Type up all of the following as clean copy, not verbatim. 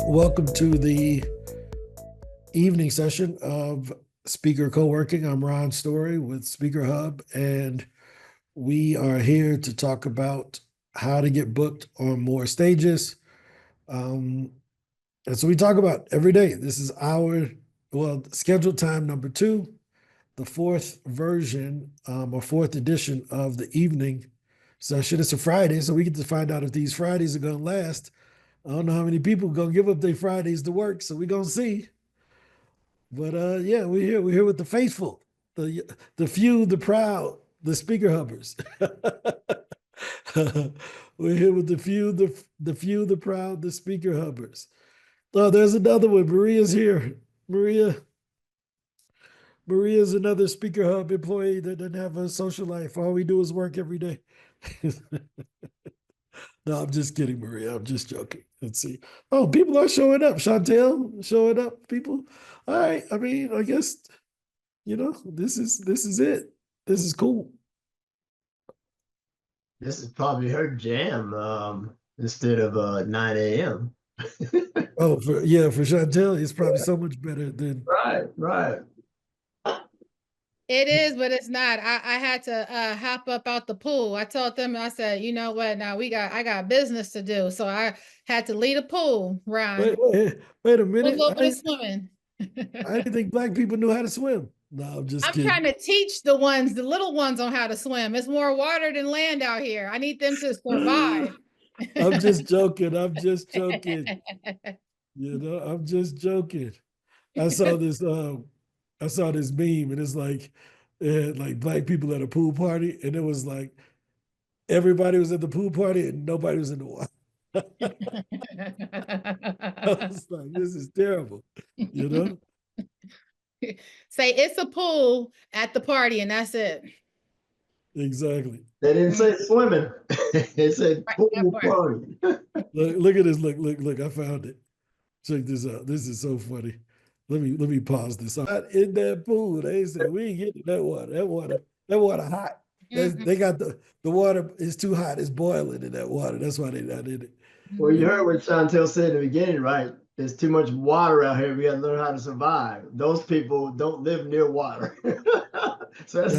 Welcome to the evening session of Speaker Co-working. I'm Ron Story with SpeakerHub, and we are here to talk about how to get booked on more stages. And so we talk about every day. This is our, scheduled time number 2, the fourth version or fourth edition of the evening session. It's a Friday, so we get to find out if these Fridays are going to last. I don't know how many people are gonna give up their Fridays to work, so we're gonna see. But yeah, we're here. We're here with the faithful, the few, the proud, the speaker hubbers. We're here with the few, the proud, the speaker hubbers. Oh, there's another one. Maria's here. Maria's another Speaker Hub employee that doesn't have a social life. All we do is work every day. No, I'm just kidding, Maria. I'm just joking. Let's see. Oh, people are showing up. Chantel showing up. People. All right. I mean, I guess this is it. This is cool. This is probably her jam instead of 9 a.m. Oh, for Chantel, it's probably so much better than Right. It is, but it's not. I had to hop up out the pool. I told them, I said, you know what? Now I got business to do. So I had to leave the pool, Ron. Wait a minute. A little bit of swimming. I didn't think Black people knew how to swim. No, I'm just kidding. I'm trying to teach the little ones on how to swim. It's more water than land out here. I need them to survive. I'm just joking. I'm just joking. I'm just joking. I saw this meme, and it's like it had like Black people at a pool party, and it was like everybody was at the pool party and nobody was in the water. I was like, this is terrible, Say it's a pool at the party, and that's it. Exactly. They didn't say swimming. They said pool party. Look at this. Look, I found it. Check this out. This is so funny. Let me pause this. Not in that pool. They said we ain't getting that water. That water hot. They got the water is too hot. It's boiling in that water. That's why they not in it. Well, you heard what Chantel said in the beginning, right? There's too much water out here. We got to learn how to survive. Those people don't live near water. So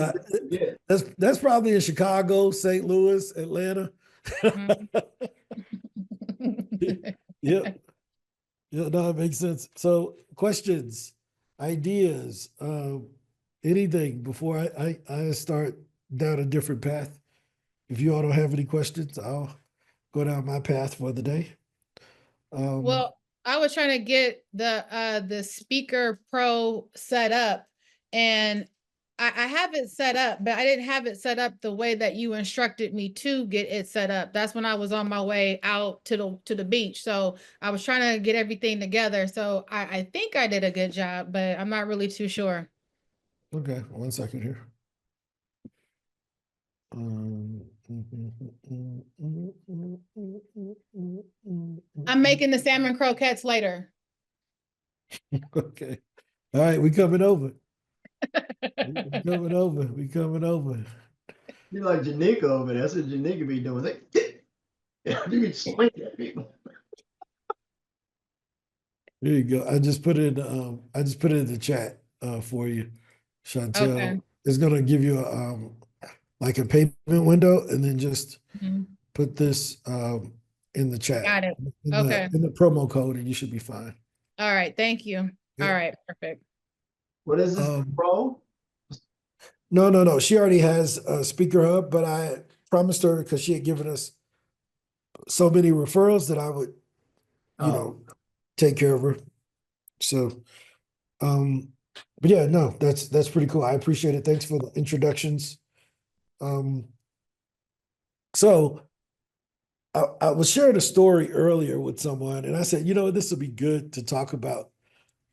that's probably in Chicago, St. Louis, Atlanta. Yeah. Yeah, no, it makes sense. So questions, ideas, anything before I start down a different path. If you all don't have any questions, I'll go down my path for the day. Well, I was trying to get the Speaker Pro set up, and I have it set up, but I didn't have it set up the way that you instructed me to get it set up. That's when I was on my way out to the beach. So I was trying to get everything together. So I think I did a good job, but I'm not really too sure. Okay, 1 second here. I'm making the salmon croquettes later. Okay. All right, we coming over. We coming over. You like Janika over there. That's what Janika be doing. Like, you can swing at people. There you go. I just put it in the chat for you, Chantel. Okay. It's gonna give you like a payment window, and then just put this in the chat. Got it. In the promo code, and you should be fine. All right, thank you. Yeah. All right, perfect. What is this, Pro? No. She already has a Speaker Hub, but I promised her, because she had given us so many referrals, that I would, take care of her. So, but yeah, no, that's pretty cool. I appreciate it. Thanks for the introductions. So I was sharing a story earlier with someone, and I said, this would be good to talk about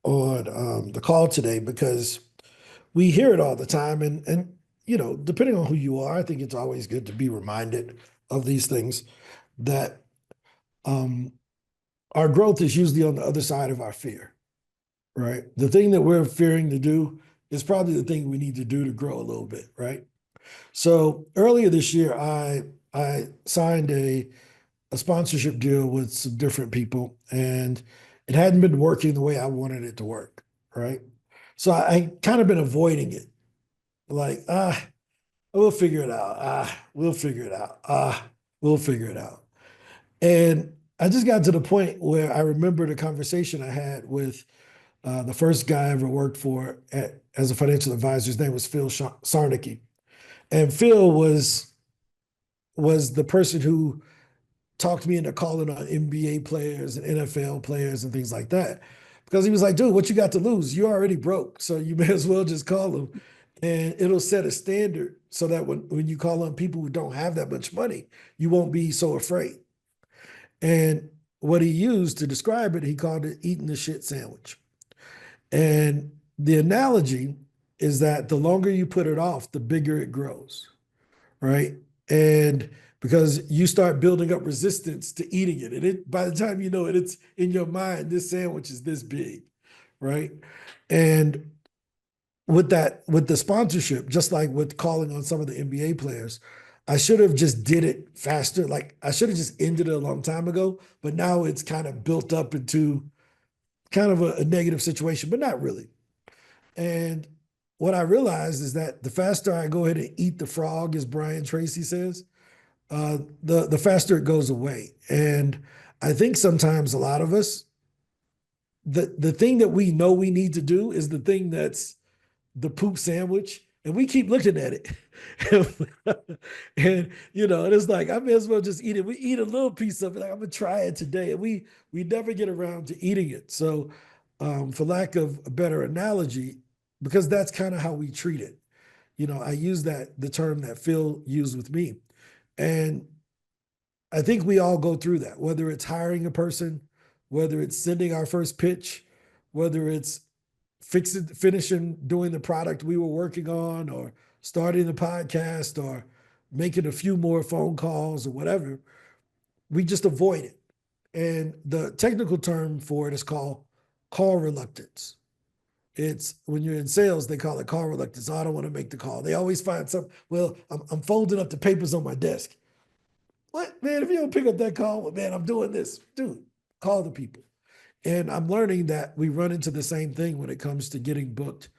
on the call today, because we hear it all the time, and depending on who you are, I think it's always good to be reminded of these things, that our growth is usually on the other side of our fear, right? The thing that we're fearing to do is probably the thing we need to do to grow a little bit, right? So earlier this year, I signed a sponsorship deal with some different people, and it hadn't been working the way I wanted it to work, right? So I kind of been avoiding it. Like, we'll figure it out. We'll figure it out. We'll figure it out. And I just got to the point where I remember the conversation I had with the first guy I ever worked for as a financial advisor. His name was Phil Sarnicki. And Phil was the person who talked me into calling on NBA players and NFL players and things like that. Because he was like, dude, what you got to lose? You're already broke. So you may as well just call them. And it'll set a standard so that when you call on people who don't have that much money, you won't be so afraid. And what he used to describe it, he called it eating the shit sandwich. And the analogy is that the longer you put it off, the bigger it grows, right? And because you start building up resistance to eating it. And by the time you know it, it's in your mind, this sandwich is this big, right? And with the sponsorship, just like with calling on some of the NBA players, I should have just did it faster. Like I should have just ended it a long time ago, but now it's kind of built up into kind of a negative situation, but not really. And what I realized is that the faster I go ahead and eat the frog, as Brian Tracy says, the faster it goes away. And I think sometimes a lot of us, the thing that we know we need to do is the thing that's the poop sandwich, and we keep looking at it. And and it's like I may as well just eat it. We eat a little piece of it. Like I'm gonna try it today, and we never get around to eating it. So, for lack of a better analogy, because that's kind of how we treat it. I use the term that Phil used with me, and I think we all go through that. Whether it's hiring a person, whether it's sending our first pitch, whether it's finishing doing the product we were working on, or starting the podcast, or making a few more phone calls or whatever, we just avoid it. And the technical term for it is called call reluctance. It's when you're in sales, they call it call reluctance. Oh, I don't want to make the call. They always find something. Well, I'm folding up the papers on my desk. What, man, if you don't pick up that call, well, man, I'm doing this. Dude, call the people. And I'm learning that we run into the same thing when it comes to getting booked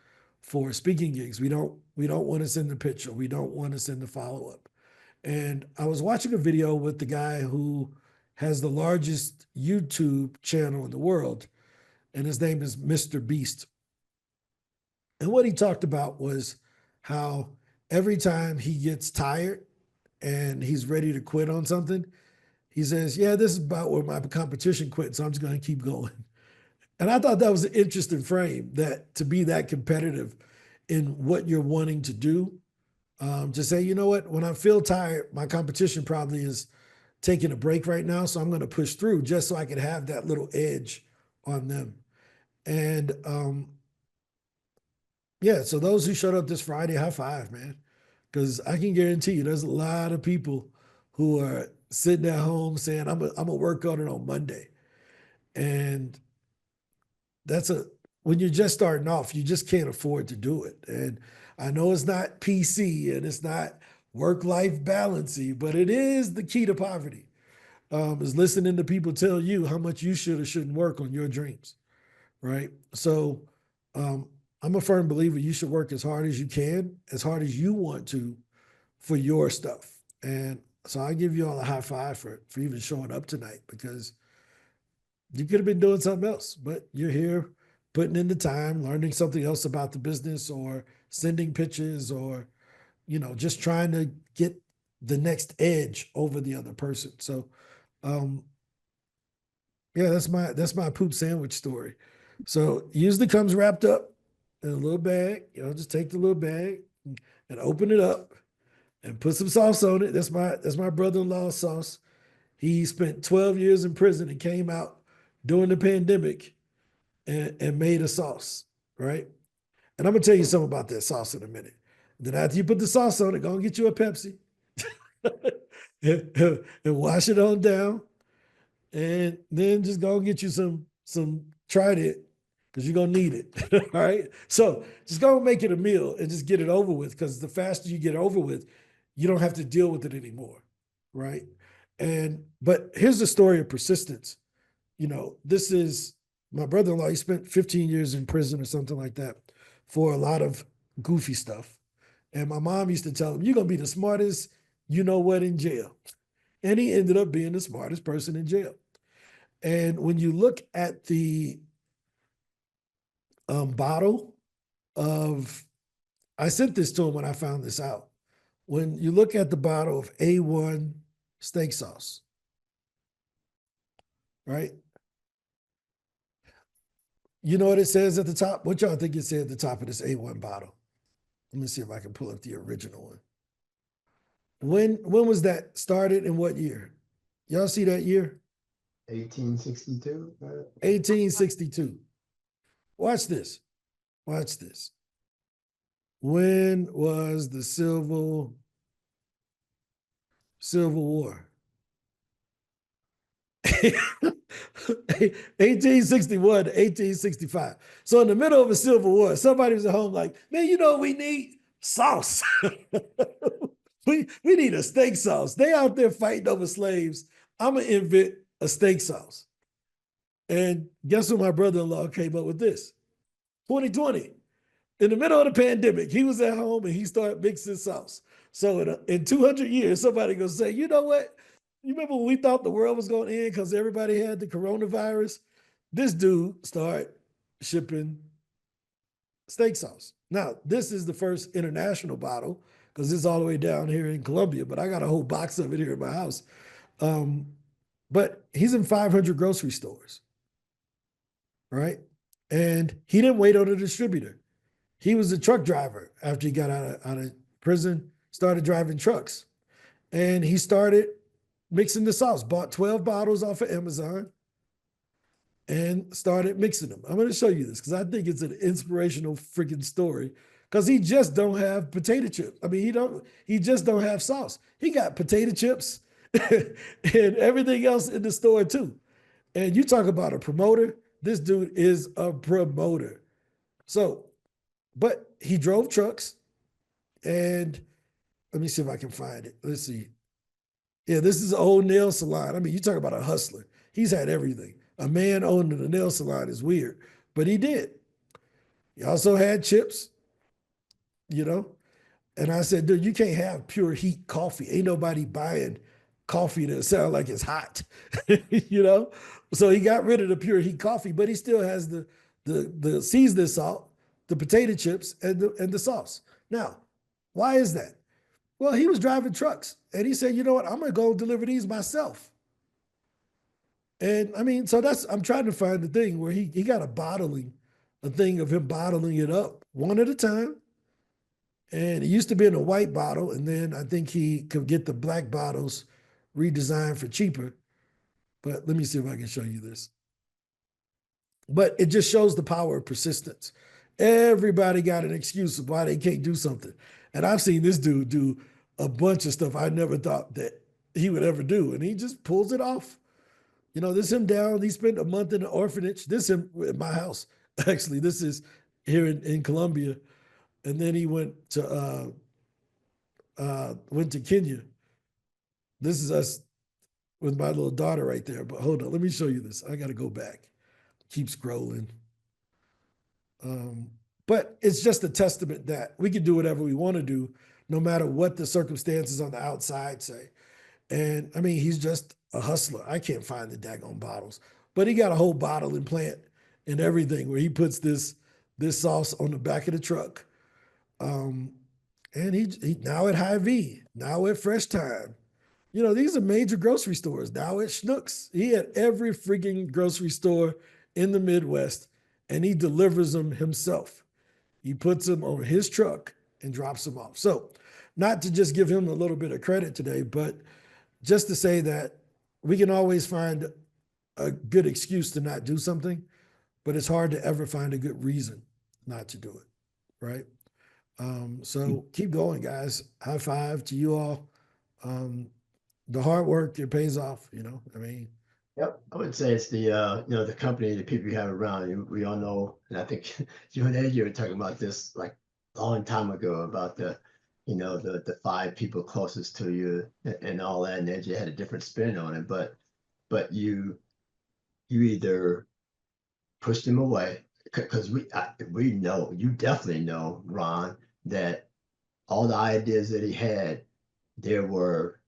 for speaking gigs. We don't want to send the pitch, or we don't want to send the follow-up. And I was watching a video with the guy who has the largest YouTube channel in the world, and his name is Mr. Beast. And what he talked about was how every time he gets tired and he's ready to quit on something, he says, yeah, this is about where my competition quit, so I'm just going to keep going. And I thought that was an interesting frame, that to be that competitive in what you're wanting to do, to say, you know what, when I feel tired, my competition probably is taking a break right now, so I'm going to push through just so I can have that little edge on them. And yeah, so those who showed up this Friday, high five, man, because I can guarantee you there's a lot of people who are sitting at home saying, I'm gonna work on it on Monday. And when you're just starting off, you just can't afford to do it. And I know it's not PC and it's not work-life balancey, but it is the key to poverty, is listening to people tell you how much you should or shouldn't work on your dreams, right? So I'm a firm believer you should work as hard as you can, as hard as you want to, for your stuff. And so I give you all a high five for even showing up tonight, because you could have been doing something else, but you're here putting in the time, learning something else about the business, or sending pitches, or, just trying to get the next edge over the other person. So, yeah, that's my poop sandwich story. So usually comes wrapped up in a little bag. Just take the little bag and open it up and put some sauce on it. That's my brother-in-law's sauce. He spent 12 years in prison and came out during the pandemic and made a sauce, right? And I'm gonna tell you something about that sauce in a minute. Then after you put the sauce on it, go and get you a Pepsi and wash it on down. And then just go and get you some Trident, because you're gonna need it. All right. So just go and make it a meal and just get it over with, because the faster you get it over with, you don't have to deal with it anymore. Right. But here's the story of persistence. This is My brother-in-law, he spent 15 years in prison or something like that for a lot of goofy stuff. And my mom used to tell him, "You're gonna be the smartest, you know what, in jail." And he ended up being the smartest person in jail. And when you look at the bottle of, I sent this to him when I found this out. When you look at the bottle of A1 steak sauce, right? You know what it says at the top? What y'all think it said at the top of this A1 bottle? Let me see if I can pull up the original one. When was that started and what year? Y'all see that year? 1862. 1862. Watch this. Watch this. When was the Civil War? 1861 to 1865. So in the middle of a civil war, somebody was at home like, "Man, you know what we need? Sauce. we need a steak sauce." They out there fighting over slaves. I'm gonna invent a steak sauce. And guess what my brother-in-law came up with this? 2020. In the middle of the pandemic, he was at home and he started mixing sauce. So in 200 years, somebody gonna say, "You know what? You remember when we thought the world was going to end because everybody had the coronavirus? This dude started shipping steak sauce." Now, this is the first international bottle because it's all the way down here in Colombia, but I got a whole box of it here in my house. But he's in 500 grocery stores, right? And he didn't wait on a distributor. He was a truck driver after he got out of prison, started driving trucks. And he started mixing the sauce, bought 12 bottles off of Amazon and started mixing them. I'm going to show you this because I think it's an inspirational freaking story because he just don't have potato chips. I mean, he just don't have sauce. He got potato chips and everything else in the store too. And you talk about a promoter, this dude is a promoter. So, but he drove trucks and let me see if I can find it. Let's see. Yeah, this is an old nail salon. I mean, you talk about a hustler. He's had everything. A man owning a nail salon is weird, but he did. He also had chips, you know. And I said, "Dude, you can't have pure heat coffee. Ain't nobody buying coffee that sounds like it's hot," you know. So he got rid of the pure heat coffee, but he still has the seasoning salt, the potato chips, and the sauce. Now, why is that? Well, he was driving trucks and he said, "You know what? I'm going to go deliver these myself." And I mean, so I'm trying to find the thing where he got a thing of him bottling it up one at a time. And it used to be in a white bottle. And then I think he could get the black bottles redesigned for cheaper. But let me see if I can show you this. But it just shows the power of persistence. Everybody got an excuse of why they can't do something. And I've seen this dude do a bunch of stuff I never thought that he would ever do. And he just pulls it off. You know, this him down. He spent a month in an orphanage. This him at my house. Actually, this is here in Colombia. And then he went to Kenya. This is us with my little daughter right there. But hold on, let me show you this. I got to go back. Keep scrolling. But it's just a testament that we can do whatever we want to do, no matter what the circumstances on the outside say. And I mean, he's just a hustler. I can't find the daggone bottles, but he got a whole bottling plant and everything where he puts this sauce on the back of the truck. And he now at Hy-Vee, now at Fresh Time. You know, these are major grocery stores. Now at Schnucks. He had every freaking grocery store in the Midwest, and he delivers them himself. He puts them on his truck and drops them off. So not to just give him a little bit of credit today, but just to say that we can always find a good excuse to not do something, but it's hard to ever find a good reason not to do it, right? So keep going, guys. High five to you all. The hard work, it pays off, you know, I mean. Yep, I would say it's the the company, the people you have around you. We all know, and I think you and Ed, you were talking about this like a long time ago about the 5 people closest to you and all that, and Ed, you had a different spin on it, but you either pushed him away because we know, you definitely know, Ron, that all the ideas that he had, there were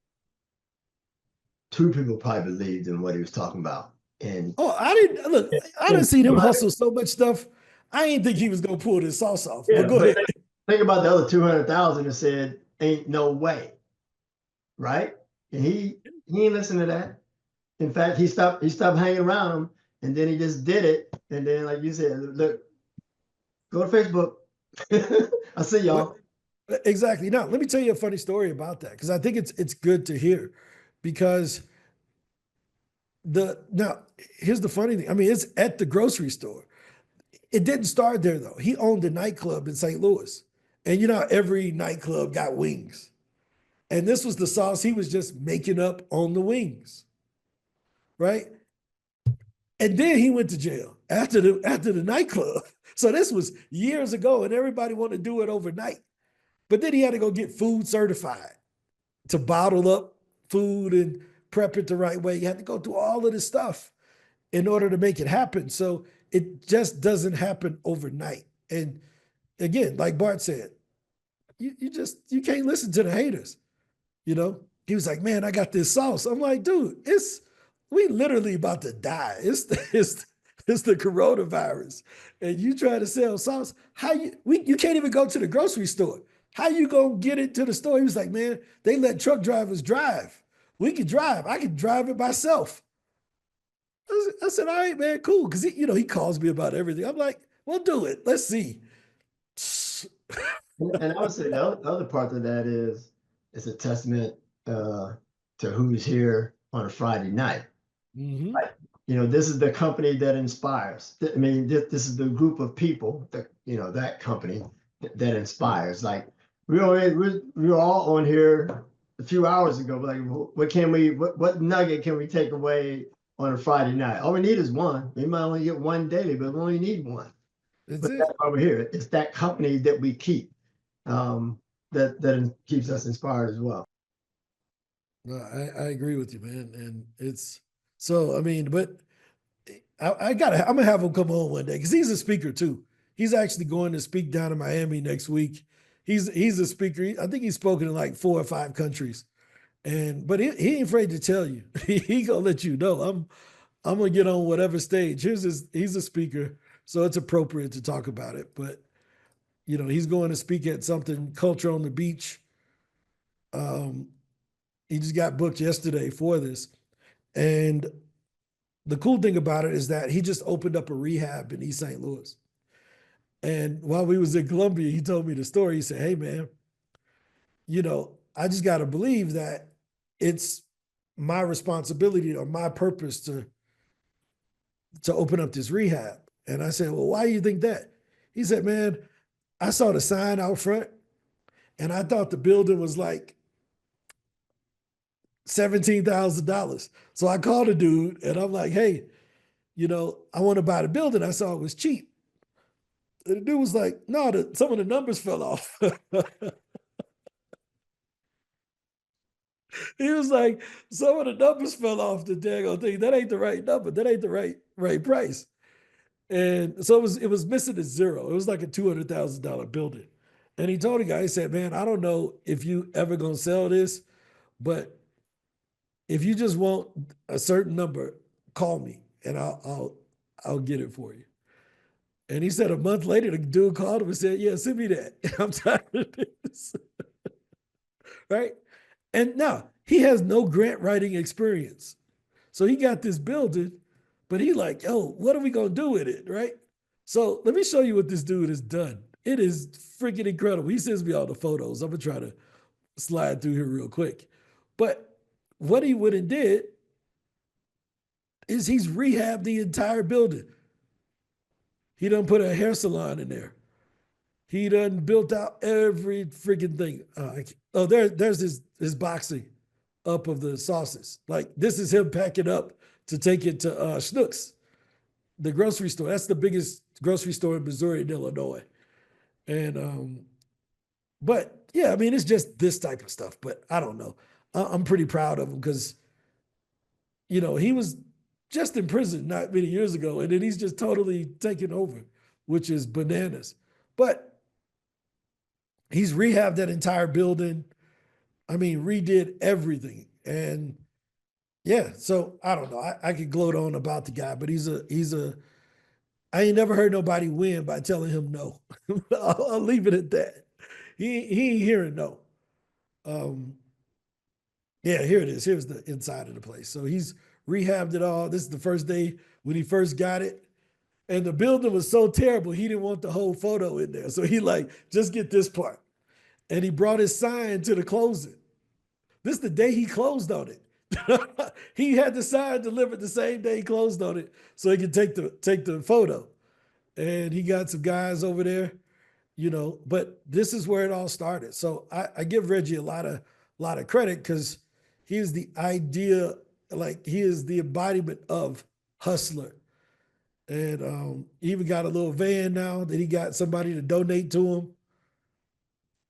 two people probably believed in what he was talking about. And Oh, I didn't look. I didn't see him hustle so much stuff. I didn't think he was gonna pull this sauce off. But yeah, go but ahead. think about the other 200,000 that said, "Ain't no way," right? And he ain't listen to that. In fact, he stopped hanging around him, and then he just did it. And then, like you said, look, go to Facebook. I see y'all. Exactly. Now, let me tell you a funny story about that because I think it's good to hear because now here's the funny thing. I mean, it's at the grocery store. It didn't start there though. He owned a nightclub in St. Louis, and you know every nightclub got wings, and this was the sauce he was just making up on the wings, right? And then he went to jail after the nightclub. So this was years ago, and everybody wanted to do it overnight. But then he had to go get food certified to bottle up food and prep it the right way. You had to go through all of this stuff in order to make it happen. So it just doesn't happen overnight. And again, like Bart said, you can't listen to the haters. You know, he was like, "Man, I got this sauce." I'm like, "Dude, we literally about to die. It's the coronavirus, and you try to sell sauce. You can't even go to the grocery store. How you gonna get it to the store?" He was like, "Man, they let truck drivers drive. We could drive. I could drive it myself." I said, "All right, man, cool." Because he calls me about everything. I'm like, "Well, do it. Let's see." And I would say the other part of that is it's a testament to who's here on a Friday night. Mm-hmm. Like, this is the company that inspires. I mean, this is the group of people that, that company that inspires. Like we were all on here a few hours ago. Like, what nugget can we take away on a Friday night? All we need is one. We might only get one daily, but we only need one. That's But it. that's why we're here. It's that company that we keep, that keeps us inspired as well. No, I agree with you, man. And it's so, I mean, but I'm gonna have him come on one day because he's a speaker too. He's actually going to speak down in Miami next week. He's a speaker. I think he's spoken in like 4 or 5 countries. But he ain't afraid to tell you. He gonna let you know. I'm gonna get on whatever stage. He's a speaker, so it's appropriate to talk about it. But he's going to speak at something culture on the beach. Um, he just got booked yesterday for this. And the cool thing about it is that he just opened up a rehab in East St. Louis. And while we was in Columbia, he told me the story. He said, "Hey man, I just got to believe that it's my responsibility or my purpose to open up this rehab." And I said, "Well, why do you think that?" He said, "Man, I saw the sign out front and I thought the building was like $17,000. So I called a dude and I'm like, hey, I want to buy the building. I saw it was cheap." And the dude was like, "No, some of the numbers fell off." He was like, "Some of the numbers fell off the daggone thing. That ain't the right number. That ain't the right price." And so it was missing a zero. It was like a $200,000 building. And he told the guy, he said, "Man, I don't know if you ever gonna sell this, but if you just want a certain number, call me and I'll get it for you." And he said a month later, the dude called him and said, "Yeah, send me that. I'm tired of this." Right? And now he has no grant writing experience. So he got this building, but he like, "Yo, what are we gonna do with it?" Right? So let me show you what this dude has done. It is freaking incredible. He sends me all the photos. I'm gonna try to slide through here real quick. But what he went and did is he's rehabbed the entire building. He done put a hair salon in there. He done built out every freaking thing. There's his boxing up of the sauces. Like this is him packing up to take it to Schnucks, the grocery store. That's the biggest grocery store in Missouri and Illinois. And but yeah, I mean it's just this type of stuff. But I don't know. I'm pretty proud of him because he was just in prison not many years ago, and then he's just totally taken over, which is bananas. But he's rehabbed that entire building. I mean, redid everything. And yeah, so I don't know. I could gloat on about the guy, but I ain't never heard nobody win by telling him no. I'll leave it at that. He ain't hearing no. Um, yeah, here it is. Here's the inside of the place. So he's rehabbed it all. This is the first day when he first got it. And the building was so terrible, he didn't want the whole photo in there. So he like, just get this part. And he brought his sign to the closing. This is the day he closed on it. He had the sign delivered the same day he closed on it, so he could take the photo. And he got some guys over there, But this is where it all started. So I give Reggie a lot of credit because he is the idea, like he is the embodiment of hustler. And he even got a little van now that he got somebody to donate to him.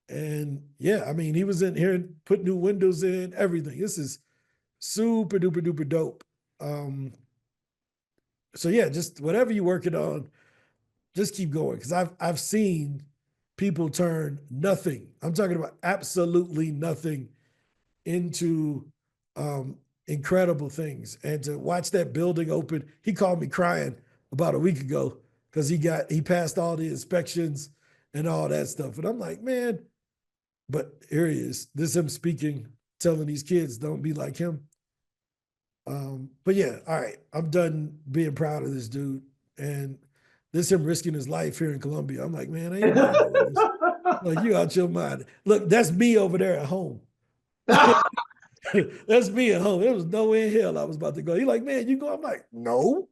And yeah, I mean, he was in here and put new windows in, everything. This is super duper duper dope. So yeah, just whatever you're working on, just keep going. Because I've seen people turn nothing. I'm talking about absolutely nothing into incredible things. And to watch that building open, he called me crying about a week ago because he passed all the inspections and all that stuff. And I'm like, man, but here he is. This is him speaking, telling these kids, don't be like him. But yeah, all right. I'm done being proud of this dude. And this him risking his life here in Colombia. I'm like, man, ain't nobody doing this. Like, you out your mind. Look, that's me over there at home. That's me at home. There was no way in hell I was about to go. He like, man, you go? I'm like, no.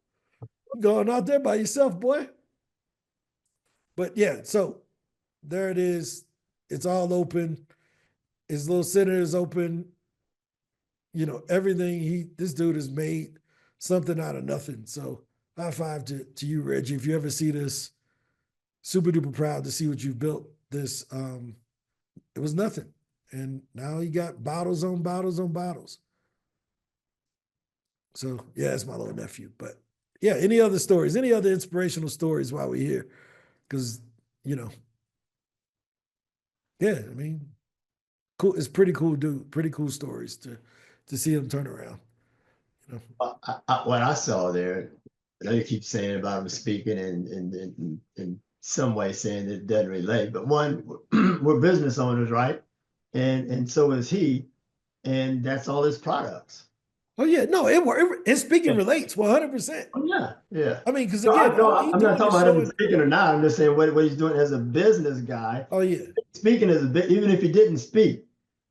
You're going out there by yourself, boy. But yeah, so there it is. It's all open. His little center is open. Everything this dude has made something out of nothing. So high five to you, Reggie. If you ever see this, super duper proud to see what you've built. This it was nothing. And now he got bottles on bottles on bottles. So yeah, it's my little nephew. But yeah, any other stories, any other inspirational stories while we're here? Because, yeah, I mean, cool. It's pretty cool, dude. Pretty cool stories to see him turn around. What I saw there, I know you keep saying about him speaking and in some way saying it doesn't relate, but one, we're business owners, right? And so is he, and that's all his products. Oh yeah, no, his speaking relates 100%. Oh, yeah. I mean, because again, I'm not talking about him speaking or not. I'm just saying what he's doing as a business guy. Oh yeah, speaking is a bit, even if he didn't speak,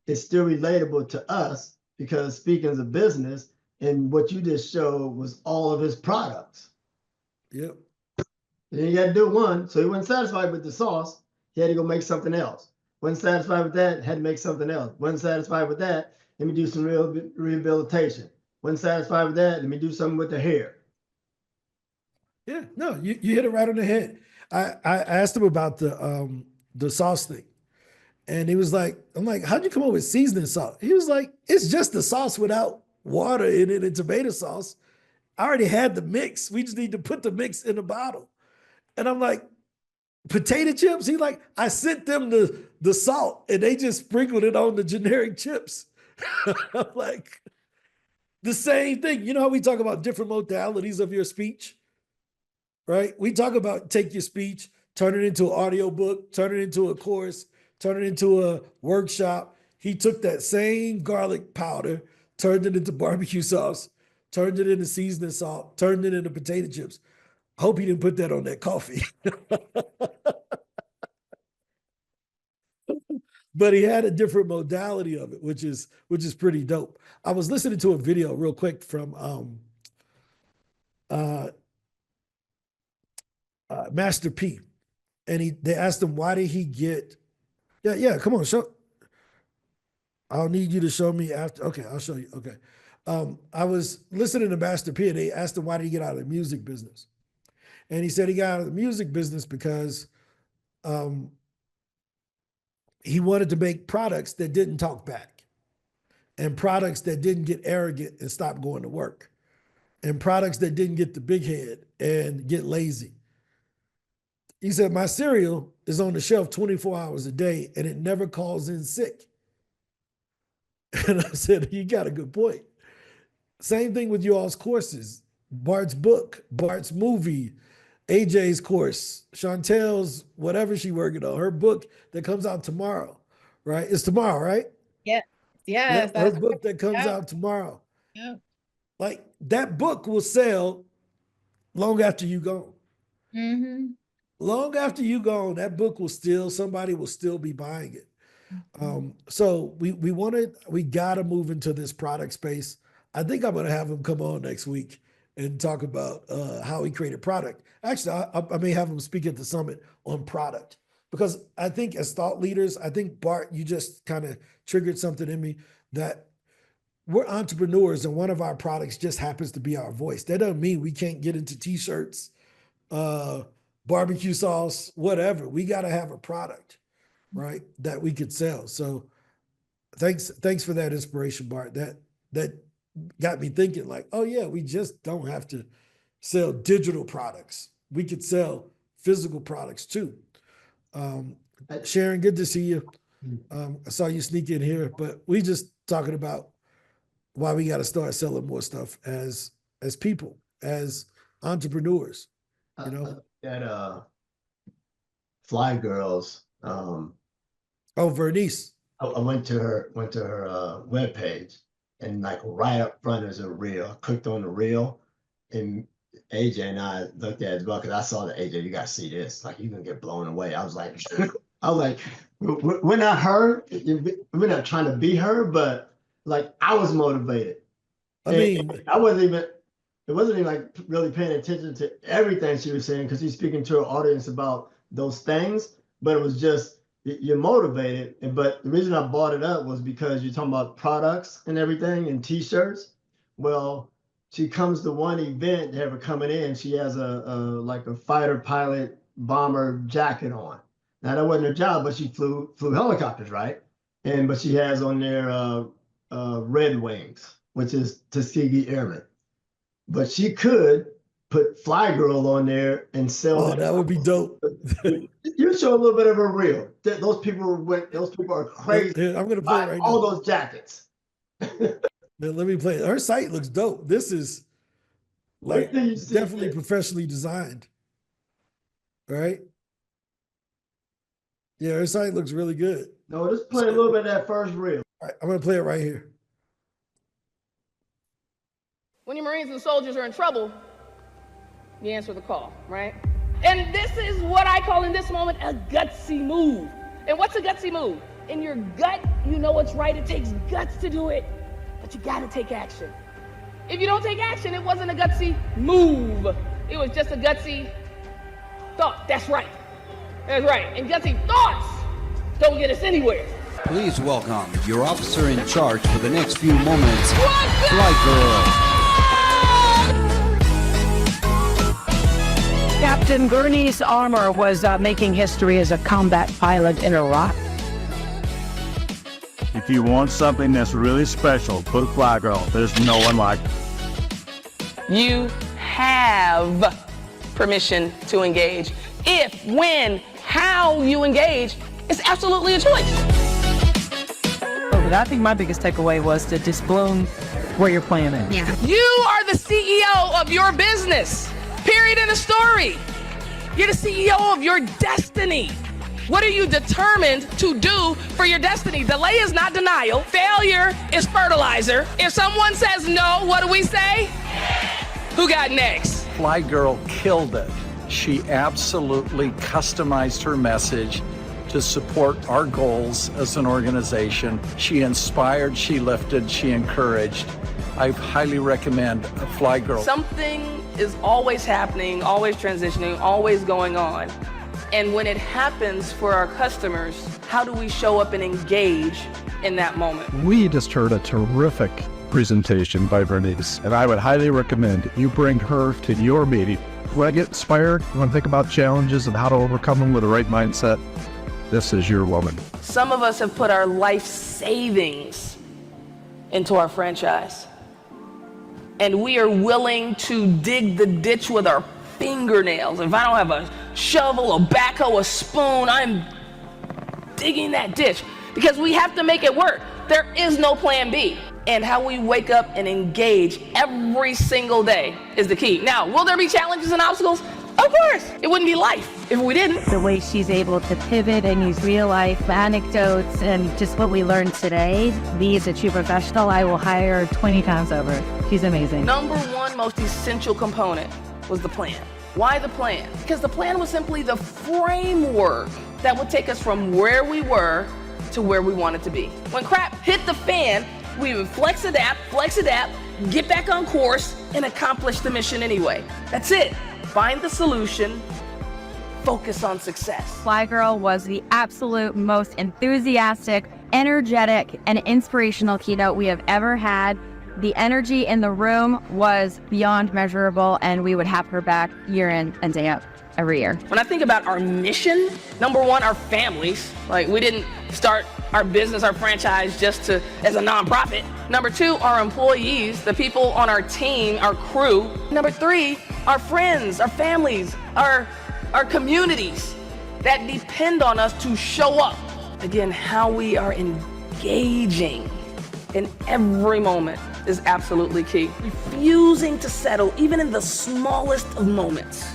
it's still relatable to us because speaking is a business, and what you just showed was all of his products. Yep. And then he had to do one, so he wasn't satisfied with the sauce. He had to go make something else. Wasn't satisfied with that, had to make something else. Wasn't satisfied with that, let me do some real rehabilitation. Wasn't satisfied with that, let me do something with the hair. Yeah, no, you hit it right on the head. I asked him about the sauce thing. And he was like, I'm like, how'd you come up with seasoning salt? He was like, it's just the sauce without water in it and tomato sauce. I already had the mix. We just need to put the mix in a bottle. And I'm like, potato chips? He's like, I sent them the salt and they just sprinkled it on the generic chips. I'm like, the same thing. You know how we talk about different modalities of your speech? Right? We talk about take your speech, turn it into an audio book, turn it into a course, turn it into a workshop. He took that same garlic powder, turned it into barbecue sauce, turned it into seasoning salt, turned it into potato chips. I hope he didn't put that on that coffee. But he had a different modality of it, which is pretty dope. I was listening to a video real quick from Master P, and they asked him why did he get come on, show. I'll need you to show me after. Okay, I'll show you. Okay. I was listening to Master P and they asked him why did he get out of the music business? And he said he got out of the music business because he wanted to make products that didn't talk back and products that didn't get arrogant and stop going to work. and products that didn't get the big head and get lazy. He said, my cereal is on the shelf 24 hours a day and it never calls in sick. And I said, you got a good point. Same thing with you all's courses, Bart's book, Bart's movie, AJ's course, Chantel's, whatever she working on, her book that comes out tomorrow, right? It's tomorrow, right? Yeah. Yes. Her book that comes out tomorrow. Yep. Like that book will sell long after you gone. Mm-hmm. Long after you gone, that book will still, somebody will still be buying it. So we gotta move into this product space. I think I'm gonna have him come on next week and talk about how he created product. Actually, I may have him speak at the summit on product, because I think as thought leaders, I think Bart, you just kind of triggered something in me that we're entrepreneurs and one of our products just happens to be our voice. That doesn't mean we can't get into t-shirts, barbecue sauce, whatever. We got to have a product, right, that we could sell. So thanks for that inspiration, Bart. That got me thinking like, oh yeah, we just don't have to sell digital products. We could sell physical products too. Sharon, good to see you. I saw you sneak in here, but we just talking about why we got to start selling more stuff as people, as entrepreneurs, you know. That Fly Girls. Oh, Vernice. I went to her webpage, and like right up front is a reel. I clicked on the reel, and AJ and I looked at it as well, because I saw that, AJ, you gotta see this. Like, you're gonna get blown away. I was like, we're not her. We're not trying to be her, but like I was motivated. I mean, I wasn't even like really paying attention to everything she was saying, because she's speaking to her audience about those things. But it was just, you're motivated. But the reason I brought it up was because you're talking about products and everything and t-shirts. Well, she comes to one event, they have her coming in. She has like a fighter pilot bomber jacket on. Now that wasn't her job, but she flew helicopters, right? But she has on there Red Wings, which is Tuskegee Airmen. But she could put Fly Girl on there and sell. Oh, that would be dope. You show a little bit of a reel. Those people are crazy. I'm gonna play it right all now. Those jackets. Man, let me play it. Her site looks dope. This is like definitely professionally designed, right? Yeah, her site looks really good. No, just play a little bit of that first reel. All right, I'm gonna play it right here. When your Marines and soldiers are in trouble, you answer the call, right? And this is what I call in this moment a gutsy move. And what's a gutsy move? In your gut, you know what's right. It takes guts to do it, but you gotta take action. If you don't take action, it wasn't a gutsy move. It was just a gutsy thought. That's right. That's right. And gutsy thoughts don't get us anywhere. Please welcome your officer in charge for the next few moments, Fly Girl. Captain Gurney's Armour was making history as a combat pilot in Iraq. If you want something that's really special, put a Fly Girl. There's no one like it. You have permission to engage. If, when, how you engage is absolutely a choice. Oh, but I think my biggest takeaway was to just bloom where you're playing it. Yeah. You are the CEO of your business. Period in the story. You're the CEO of your destiny. What are you determined to do for your destiny? Delay is not denial. Failure is fertilizer. If someone says no, what do we say? Who got next? Fly Girl killed it. She absolutely customized her message to support our goals as an organization. She inspired, she lifted, she encouraged. I highly recommend a Fly Girl. Something is always happening, always transitioning, always going on. And when it happens for our customers, how do we show up and engage in that moment? We just heard a terrific presentation by Bernice, and I would highly recommend you bring her to your meeting. When I get inspired, you want to think about challenges and how to overcome them with the right mindset, this is your woman. Some of us have put our life savings into our franchise. and we are willing to dig the ditch with our fingernails. If I don't have a shovel, a backhoe, a spoon, I'm digging that ditch because we have to make it work. There is no plan B. And how we wake up and engage every single day is the key. Now, will there be challenges and obstacles? Of course. It wouldn't be life if we didn't. The way she's able to pivot and use real life anecdotes and just what we learned today, Lee is a true professional. I will hire her 20 times over. She's amazing. Number one most essential component was the plan. Why the plan? Because the plan was simply the framework that would take us from where we were to where we wanted to be. When crap hit the fan, we would flex, adapt, get back on course, and accomplish the mission anyway. That's it. Find the solution, focus on success. Fly Girl was the absolute most enthusiastic, energetic, and inspirational keynote we have ever had. The energy in the room was beyond measurable, and we would have her back year in and day out every year. When I think about our mission, number one, our families. Like, we didn't start our business, our franchise just as a nonprofit. Number two, our employees, the people on our team, our crew. Number three, our friends, our families, our communities that depend on us to show up. Again, how we are engaging in every moment is absolutely key. Refusing to settle even in the smallest of moments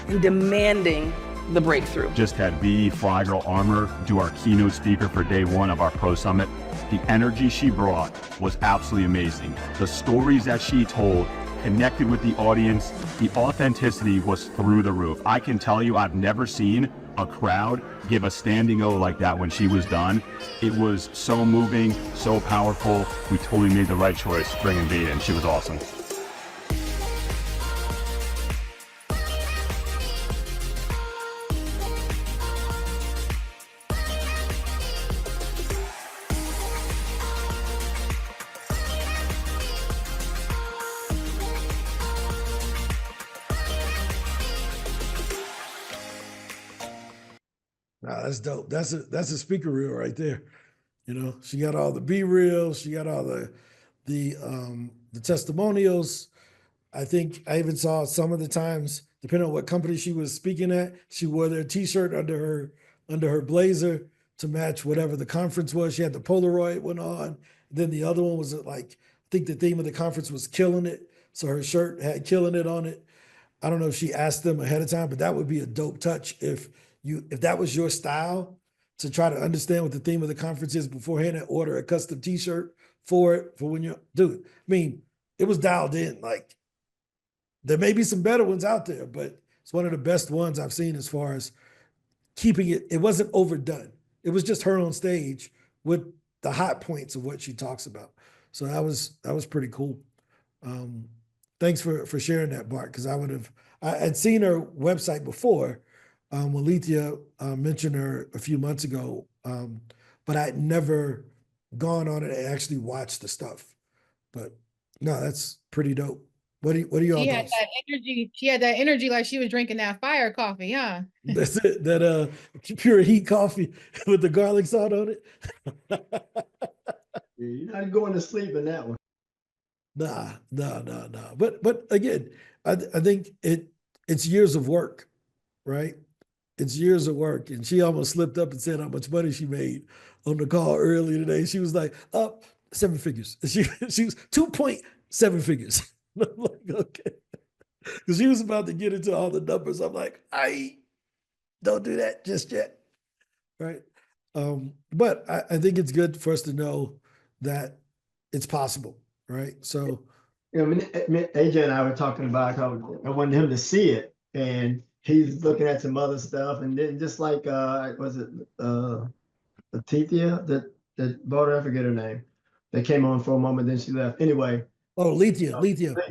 and demanding the breakthrough. Just had Fly Girl Armor do our keynote speaker for day one of our Pro Summit. The energy she brought was absolutely amazing. The stories that she told connected with the audience. The authenticity was through the roof. I can tell you, I've never seen a crowd give a standing O like that when she was done. It was so moving, so powerful. We totally made the right choice bringing B in. She was awesome. Wow, that's dope. That's a speaker reel right there. You know, she got all the B reels, she got all the testimonials. I think I even saw some of the times, depending on what company she was speaking at, she wore their T-shirt under her blazer to match whatever the conference was. She had the Polaroid one on. Then the other one was like, I think the theme of the conference was killing it. So her shirt had killing it on it. I don't know if she asked them ahead of time, but that would be a dope touch if that was your style, to try to understand what the theme of the conference is beforehand and order a custom T-shirt for it, for when you're, dude, I mean, it was dialed in. Like, there may be some better ones out there, but it's one of the best ones I've seen as far as keeping it. It wasn't overdone. It was just her on stage with the hot points of what she talks about. So that was pretty cool. Thanks for sharing that, Bart, because I had seen her website before, when Lethea mentioned her a few months ago, but I'd never gone on it and actually watched the stuff. But no, that's pretty dope. What do you all She think? had that energy. She had that energy like she was drinking that fire coffee, huh? That's it. That pure heat coffee with the garlic salt on it. You're not going to sleep in that one. Nah. But again, I think it's years of work, right? It's years of work. And she almost slipped up and said how much money she made on the call earlier today. She was like, up 7 figures. She was 2.7 figures. I'm like, okay. Because she was about to get into all the numbers. I'm like, don't do that just yet. Right. But I think it's good for us to know that it's possible. Right. So, you know, AJ and I were talking about how I wanted him to see it, and he's looking at some other stuff, and then just like was it Lethea that bought her, I forget her name. They came on for a moment, then she left. Anyway. Oh, Lethea.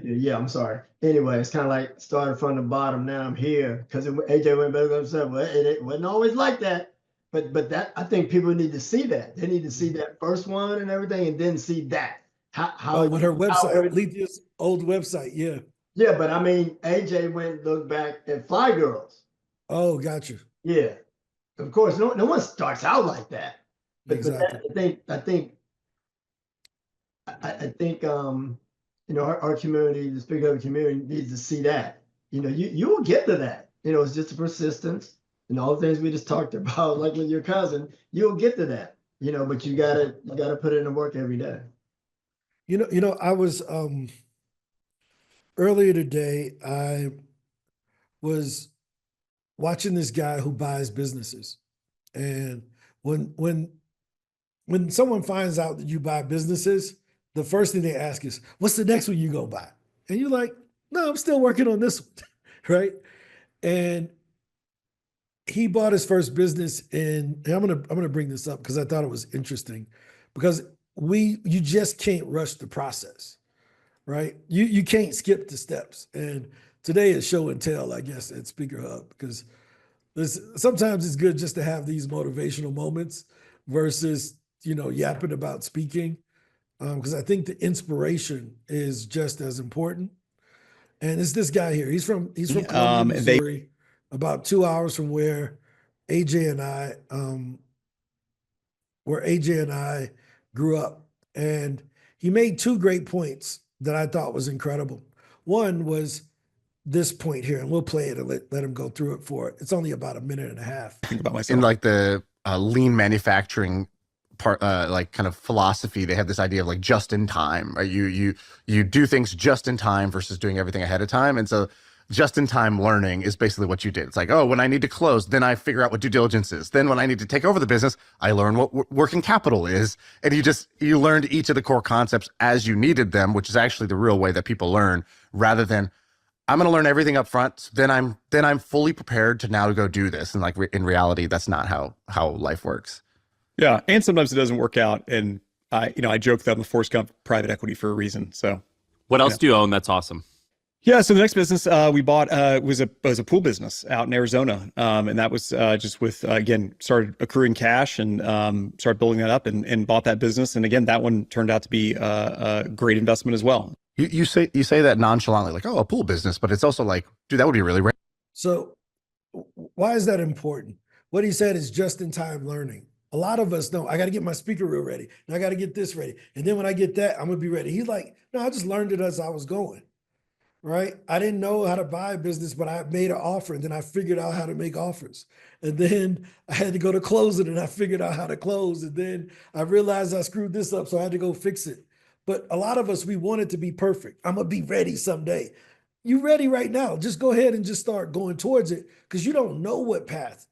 Yeah, I'm sorry. Anyway, it's kind of like started from the bottom. Now I'm here because AJ went back and said, well, it wasn't always like that. But that, I think people need to see that. They need to see that first one and everything, and then see that. How with her website, Lethea's old website, yeah. Yeah, but I mean, AJ went and looked back at Fly Girls. Oh, got you. Yeah, of course, no one starts out like that. But, exactly. I think you know, our community, the SpeakerHub community needs to see that. You know, you will get to that. You know, it's just a persistence and all the things we just talked about, like with your cousin, you'll get to that. You know, but you gotta put in the work every day. I was earlier today, I was watching this guy who buys businesses. And when someone finds out that you buy businesses, the first thing they ask is, what's the next one you gonna buy? And you're like, no, I'm still working on this one, right? And he bought his first business and I'm gonna bring this up because I thought it was interesting, because you just can't rush the process, right? You can't skip the steps. And today is show and tell, I guess, at SpeakerHub, because sometimes it's good just to have these motivational moments versus, yapping about speaking. Because I think the inspiration is just as important. And it's this guy here. He's from Columbia, Missouri, about 2 hours from where AJ and I grew up. And he made two great points that I thought was incredible. One was this point here, and we'll play it and let him go through it for it. It's only about a minute and a half. Think about myself. In like the lean manufacturing part, like kind of philosophy, they have this idea of like just in time, right? You do things just in time versus doing everything ahead of time. And so just in time learning is basically what you did. It's like, oh, when I need to close, then I figure out what due diligence is. Then when I need to take over the business, I learn what working capital is. And you learned each of the core concepts as you needed them, which is actually the real way that people learn, rather than I'm going to learn everything up front. Then I'm fully prepared to now go do this. And like in reality, that's not how life works. Yeah. And sometimes it doesn't work out. And I joke that I'm a Forrest Gump private equity for a reason. So what else do you own? That's awesome. Yeah. So the next business we bought was a pool business out in Arizona. And that was just with, again, started accruing cash and started building that up and bought that business. And again, that one turned out to be a great investment as well. You say that nonchalantly, like, oh, a pool business, but it's also like, dude, that would be really rare. So why is that important? What he said is just in time learning. A lot of us know, I got to get my speaker reel ready and I got to get this ready. And then when I get that, I'm going to be ready. He's like, no, I just learned it as I was going, right? I didn't know how to buy a business, but I made an offer and then I figured out how to make offers. And then I had to go to close it and I figured out how to close. And then I realized I screwed this up, so I had to go fix it. But a lot of us, we want it to be perfect. I'm going to be ready someday. You're ready right now. Just go ahead and just start going towards it, because you don't know what path.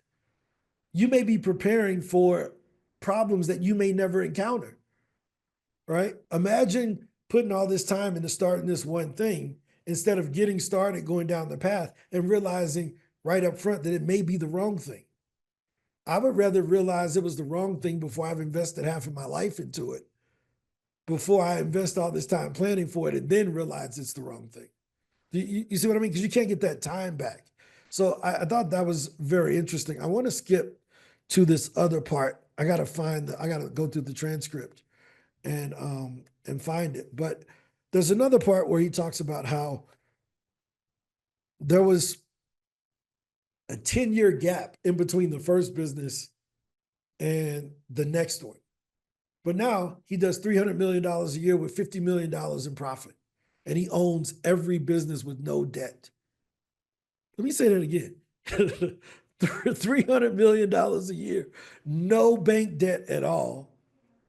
You may be preparing for problems that you may never encounter, right? Imagine putting all this time into starting this one thing instead of getting started going down the path and realizing right up front that it may be the wrong thing. I would rather realize it was the wrong thing before I've invested half of my life into it, before I invest all this time planning for it and then realize it's the wrong thing. You see what I mean? Because you can't get that time back. So I thought that was very interesting. I want to skip to this other part. I got to go through the transcript and find it. But there's another part where he talks about how there was a 10-year gap in between the first business and the next one. But now he does $300 million a year with $50 million in profit. And he owns every business with no debt. Let me say that again. $300 million a year, no bank debt at all.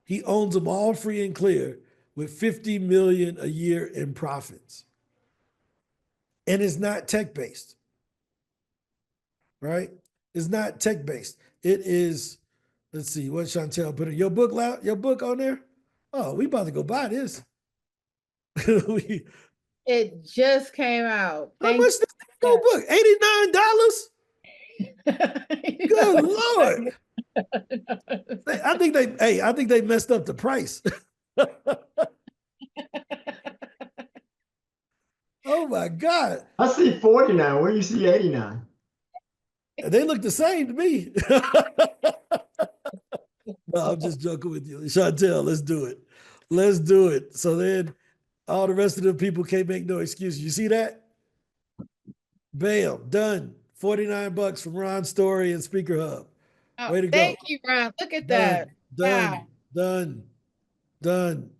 He owns them all free and clear with $50 million a year in profits. And it's not tech-based, right? It's not tech-based. It is, let's see, what Chantel put in your book on there? Oh, we about to go buy this. It just came out. How much does that go book? $89? Good Lord. I think they messed up the price. Oh my God. I see 49. Where you see 89? They look the same to me. No, I'm just joking with you. Chantel, let's do it. Let's do it. So then all the rest of the people can't make no excuses. You see that? Bam, done. $49 from Ron Story and SpeakerHub. Oh, way to thank go. you, Ron. Look at that. Done. Wow. Done.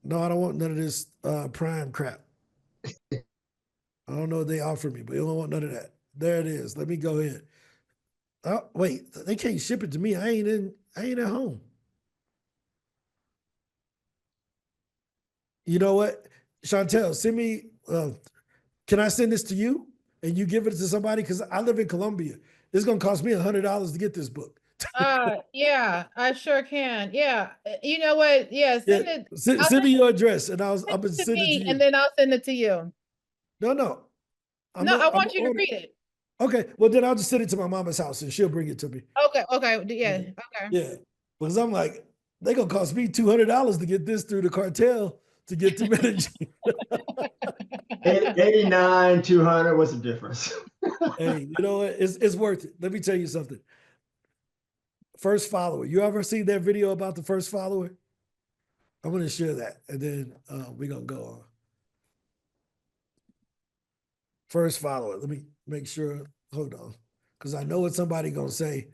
No, I don't want none of this Prime crap. I don't know what they offer me, but you don't want none of that. There it is. Let me go ahead. Oh, wait, they can't ship it to me. I ain't at home. You know what? Chantel, send me, can I send this to you and you give it to somebody? Because I live in Colombia. It's going to cost me $100 to get this book. Yeah, I sure can. Yeah. You know what? Yeah, send it. Send me your address and I'm going to send it to you. And then I'll send it to you. No. I want you to read it. Okay. Well, then I'll just send it to my mama's house and she'll bring it to me. Okay. Yeah. Okay. Yeah. Because I'm like, they going to cost me $200 to get this through the cartel to get to Medellin. 89, 200, what's the difference? Hey, you know what? It's worth it. Let me tell you something. First follower. You ever see that video about the first follower? I'm going to share that and then we're going to go on. First follower. Let me make sure. Hold on. Because I know what somebody going to say.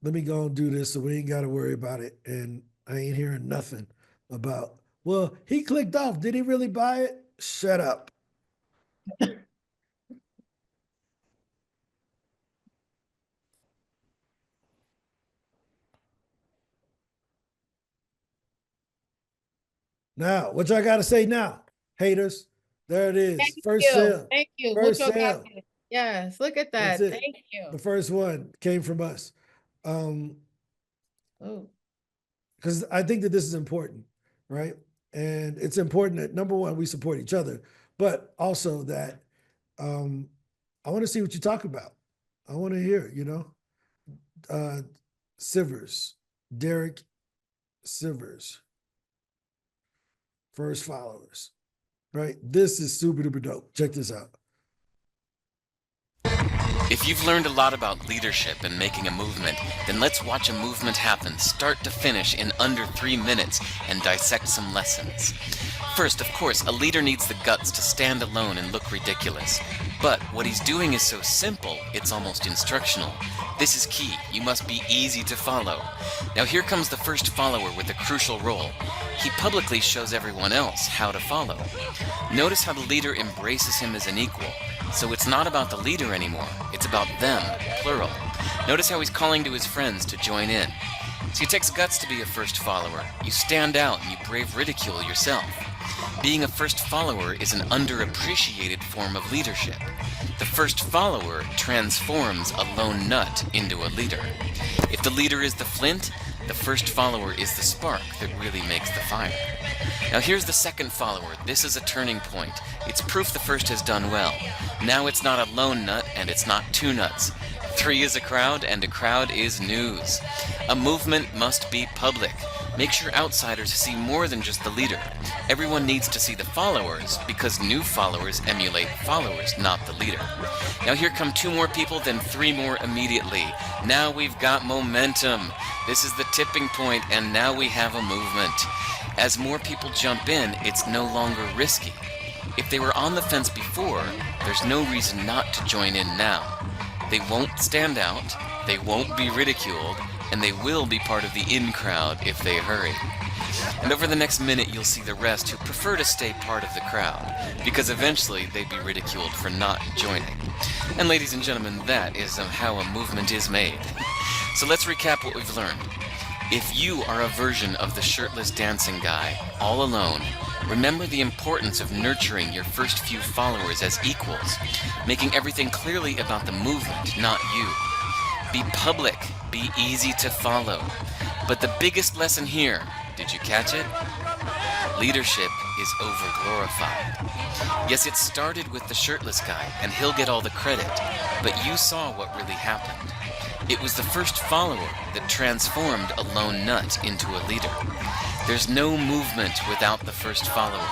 Let me go and do this so we ain't got to worry about it. And I ain't hearing nothing about, well, he clicked off. Did he really buy it? Shut up. Now, what y'all got to say now, haters? There it is. First sale. Thank you. First sale. Yes, look at that. Thank you. The first one came from us. Because I think that this is important, right? And it's important that, number one, we support each other, but also that I want to see what you talk about. I want to hear, Sivers, Derek Sivers, first followers, right? This is super duper dope. Check this out. If you've learned a lot about leadership and making a movement, then let's watch a movement happen start to finish in under 3 minutes and dissect some lessons. First, of course, a leader needs the guts to stand alone and look ridiculous. But what he's doing is so simple, it's almost instructional. This is key. You must be easy to follow. Now here comes the first follower with a crucial role. He publicly shows everyone else how to follow. Notice how the leader embraces him as an equal. So it's not about the leader anymore, it's about them, plural. Notice how he's calling to his friends to join in. See, it takes guts to be a first follower. You stand out and you brave ridicule yourself. Being a first follower is an underappreciated form of leadership. The first follower transforms a lone nut into a leader. If the leader is the flint, the first follower is the spark that really makes the fire. Now here's the second follower. This is a turning point. It's proof the first has done well. Now it's not a lone nut and it's not two nuts. 3 is a crowd and a crowd is news. A movement must be public. Make sure outsiders see more than just the leader. Everyone needs to see the followers because new followers emulate followers, not the leader. Now here come 2 more people, then 3 more immediately. Now we've got momentum. This is the tipping point and now we have a movement. As more people jump in, it's no longer risky. If they were on the fence before, there's no reason not to join in now. They won't stand out, they won't be ridiculed, and they will be part of the in crowd if they hurry. And over the next minute, you'll see the rest who prefer to stay part of the crowd, because eventually they'd be ridiculed for not joining. And ladies and gentlemen, that is how a movement is made. So let's recap what we've learned. If you are a version of the shirtless dancing guy, all alone, remember the importance of nurturing your first few followers as equals, making everything clearly about the movement, not you. Be public, be easy to follow. But the biggest lesson here, did you catch it? Leadership is overglorified. Yes, it started with the shirtless guy, and he'll get all the credit, but you saw what really happened. It was the first follower that transformed a lone nut into a leader. There's no movement without the first follower.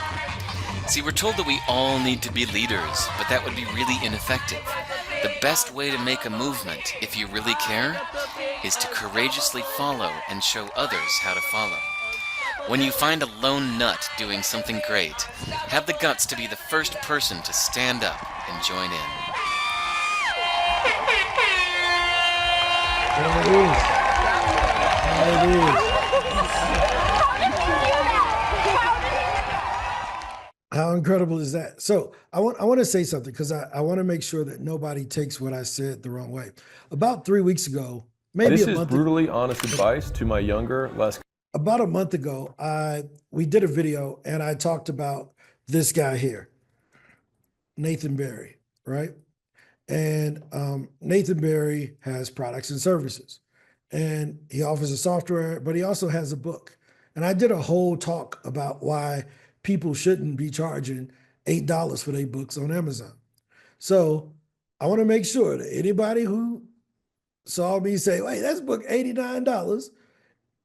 See, we're told that we all need to be leaders, but that would be really ineffective. The best way to make a movement, if you really care, is to courageously follow and show others how to follow. When you find a lone nut doing something great, have the guts to be the first person to stand up and join in. There it is. How incredible is that? So I want to say something because I want to make sure that nobody takes what I said the wrong way. About 3 weeks ago, maybe This a is month brutally honest advice to my younger, less. about a month ago, we did a video and I talked about this guy here, Nathan Berry, right? And Nathan Berry has products and services, and he offers a software, but he also has a book. And I did a whole talk about why people shouldn't be charging $8 for their books on Amazon. So I want to make sure that anybody who saw me say, "Wait, that's book $89,"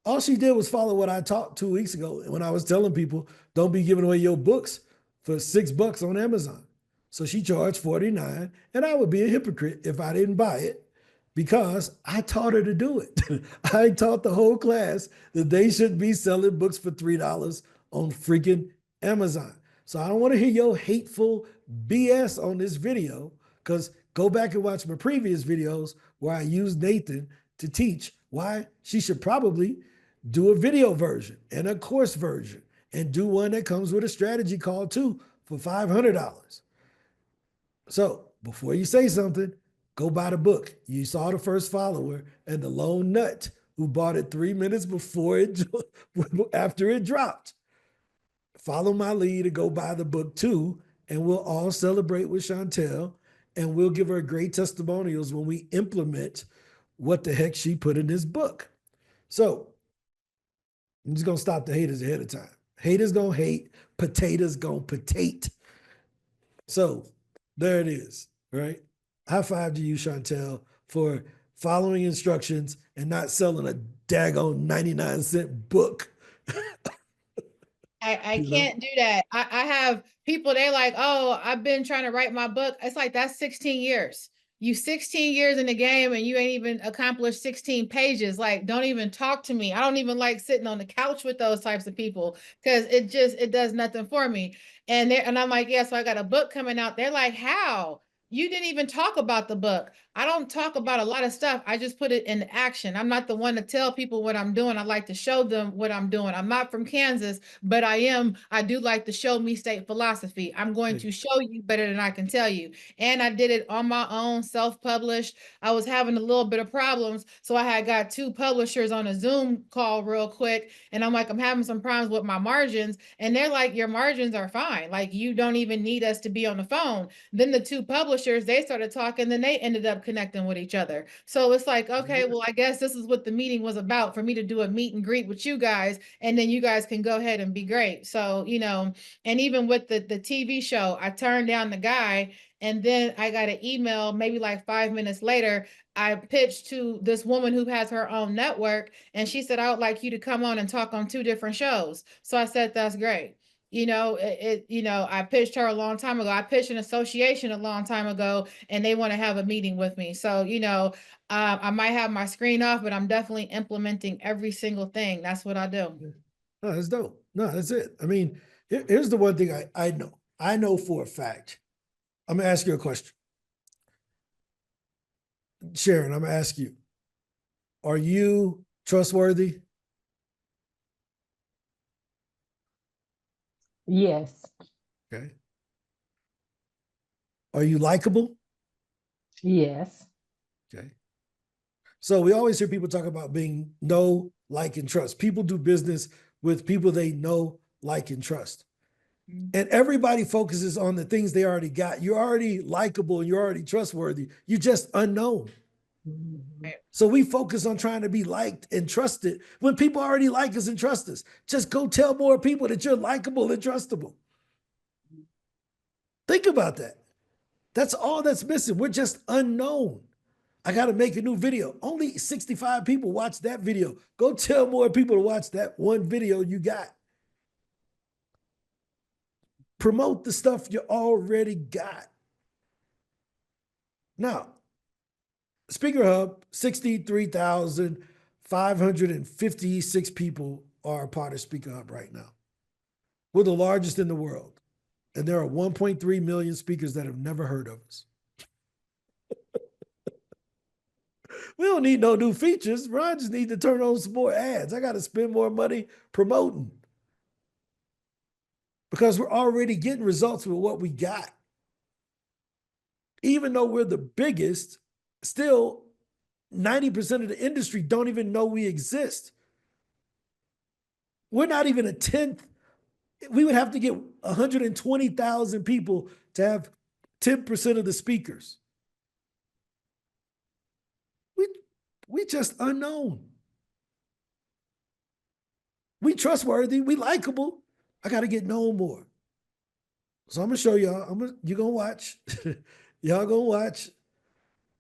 all she did was follow what I taught 2 weeks ago when I was telling people, don't be giving away your books for $6 on Amazon. So she charged $49, and I would be a hypocrite if I didn't buy it because I taught her to do it. I taught the whole class that they shouldn't be selling books for $3 on freaking Amazon. So I don't want to hear your hateful BS on this video, because go back and watch my previous videos where I used Nathan to teach why she should probably do a video version and a course version and do one that comes with a strategy call too for $500. So before you say something, go buy the book. You saw the first follower and the lone nut who bought it 3 minutes before it, after it dropped. Follow my lead and go buy the book too, and we'll all celebrate with Chantel, and we'll give her great testimonials when we implement what the heck she put in this book. So I'm just gonna stop the haters ahead of time. Haters gonna hate, potatoes gonna potate. So there it is, right? High five to you, Chantel, for following instructions and not selling a daggone 99-cent book. I can't do that. I have people, they're like, oh, I've been trying to write my book. It's like, that's 16 years. You 16 years in the game and you ain't even accomplished 16 pages. Like, don't even talk to me. I don't even like sitting on the couch with those types of people because it does nothing for me. And I'm like, yeah, so I got a book coming out. They're like, how? You didn't even talk about the book. I don't talk about a lot of stuff. I just put it in action. I'm not the one to tell people what I'm doing. I like to show them what I'm doing. I'm not from Kansas, but I do like the show me state philosophy. I'm going to show you better than I can tell you. And I did it on my own, self-published. I was having a little bit of problems. So I had got 2 publishers on a Zoom call real quick. And I'm like, I'm having some problems with my margins. And they're like, your margins are fine. Like, you don't even need us to be on the phone. Then the 2 publishers, they started talking, then they ended up connecting with each other. So it's like, okay, well, I guess this is what the meeting was about, for me to do a meet and greet with you guys, and then you guys can go ahead and be great. So, and even with the TV show, I turned down the guy, and then I got an email maybe like 5 minutes later. I pitched to this woman who has her own network, and she said, I would like you to come on and talk on 2 different shows. So I said, that's great. I pitched her a long time ago. I pitched an association a long time ago, and they want to have a meeting with me. So, I might have my screen off, but I'm definitely implementing every single thing. That's what I do. No, that's dope. No, that's it. I mean, here's the one thing I know. I know for a fact. I'm gonna ask you a question. Sharon, I'm gonna ask you, are you trustworthy? Yes. Okay. Are you likable? Yes. Okay. So we always hear people talk about being know, like, and trust. People do business with people they know, like, and trust. And everybody focuses on the things they already got. You're already likable and you're already trustworthy. You're just unknown. So we focus on trying to be liked and trusted when people already like us and trust us. Just go tell more people that you're likable and trustable. Think about that. That's all that's missing. We're just unknown. I got to make a new video. Only 65 people watch that video. Go tell more people to watch that one video you got. Promote the stuff you already got. Now, SpeakerHub, 63,556 people are a part of SpeakerHub right now. We're the largest in the world. And there are 1.3 million speakers that have never heard of us. We don't need no new features. Ron just need to turn on some more ads. I got to spend more money promoting. because we're already getting results with what we got. Even though we're the biggest, still 90% of the industry don't even know we exist. We're not even a 10th. We would have to get 120,000 people to have 10% of the speakers. We just unknown. We trustworthy. We likable. I got to get known more. So I'm gonna show y'all. You're gonna watch. Y'all gonna watch.